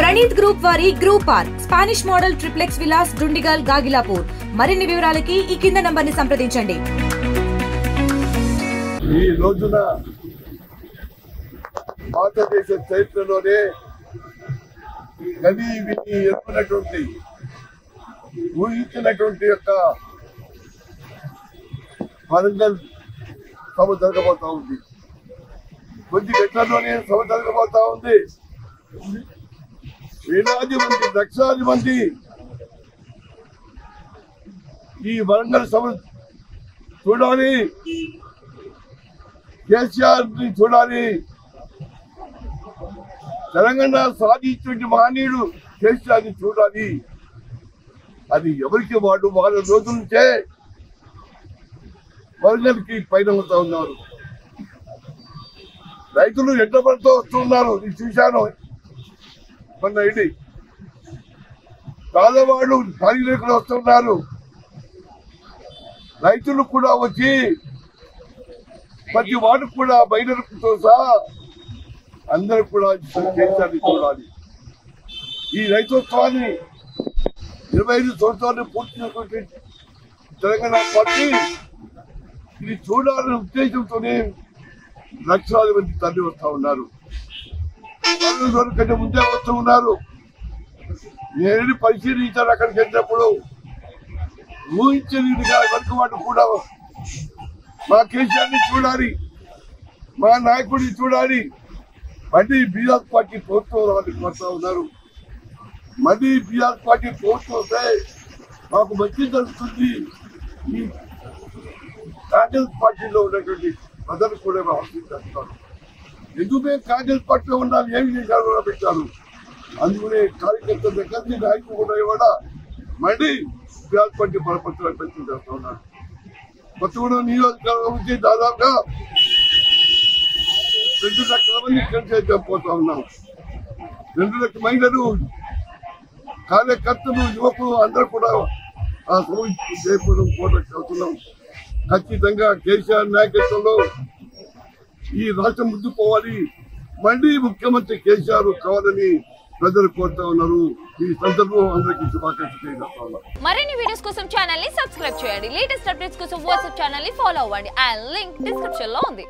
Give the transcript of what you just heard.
Praneeth group వారి group park Spanish model triplex Vilas Dundigal Gagillapur. మరిన్ని వివరాలకి ఈ కింద నంబర్ని సంప్రదించండి. ఈ రోజున భారతదేశ చరిత్రలోనే కవి విని ఎరుకున్నటువంటి ఊహించినటువంటి యొక్క వరంగల్ సభ జరగబోతా ఉంది. కొద్ది గంటల్లోనే సభ జరగబోతా ఉంది. వేలాది మంది, లక్షలాది మంది ఈ వరంగల్ సభ చూడాలి, కేసీఆర్ ని చూడాలి. తెలంగాణ సాధించిన మహనీయుడు కేసీఆర్ ని చూడాలి. అది ఎవరికి వాడు వారం రోజుల నుంచే వరంగల్కి పైన అవుతా ఉన్నారు. రైతులు ఎండబడితో వస్తున్నారు. నేను చూశాను మొన్న. ఇది పేదవాళ్ళు కార్మికులు వస్తున్నారు. రైతులు కూడా వచ్చి ప్రతి వాడు కూడా బయలుతో సహా అందరూ కూడా కేసీఆర్ని చూడాలి. ఈ రైతోత్సవాన్ని 25 సంవత్సరాలు పూర్తి చేసినటువంటి తెలంగాణ పార్టీ ఇది చూడాలనే ఉద్దేశంతోనే లక్షలాది మంది తల్లి వస్తూ ఉన్నారు. కంటే ముందే వస్తూ ఉన్నారు. నేను పరిశీలించాను. అక్కడికి వెళ్ళినప్పుడు ఊహించలేదుగా వరకు వాడు కూడా మా కేసీఆర్ని చూడాలి, మా నాయకుడిని చూడాలి. మళ్ళీ బీఆర్ పార్టీ ప్రభుత్వం రావాలని కోరుతా ఉన్నారు. మళ్ళీ బీఆర్ పార్టీ ప్రభుత్వం వస్తే మాకు మంచి జరుగుతుంది. ఈ కాంగ్రెస్ పార్టీలో ఉన్నటువంటి ప్రజలు కూడా ఆలోచించేస్తున్నారు. ఎందుకు మేము కాంగ్రెస్ పార్టీలో ఉన్నాం, ఏమి చేశారు పెట్టారు. అందుకనే కార్యకర్తల దగ్గర నుంచి నాయకులు కూడా మళ్ళీ బీఆర్ పార్టీ బలపరచాలని ప్రయత్నం చేస్తూ ఉన్నారు. కొత్తగూడెం నియోజకవర్గం నుంచి దాదాపుగా 2 లక్షల మంది కలిసిపోతా ఉన్నాం. 2 లక్షల మహిళలు, కార్యకర్తలు, యువకులు అందరూ కూడా ఆ సమయం చేయకపోవడం కోరుతున్నాం. ఖచ్చితంగా కేసీఆర్ నాయకత్వంలో ఈ రాష్ట్రం ముందుకు పోవాలి. మళ్ళీ ముఖ్యమంత్రి కేసీఆర్ కావాలని ప్రజలు కోరుతా ఉన్నారు. ఈ సందర్భం అందరికీ శుభాకాంక్షలు తెలియజేస్తా ఉన్నారు. మరిన్ని వీడియోస్ కోసం ఛానల్ ని సబ్స్క్రైబ్ చేయండి. లేటెస్ట్ అప్డేట్స్ కోసం వాట్సాప్ ఛానల్ ని ఫాలో అవ్వండి. ఆ లింక్ డిస్క్రిప్షన్ లో ఉంది.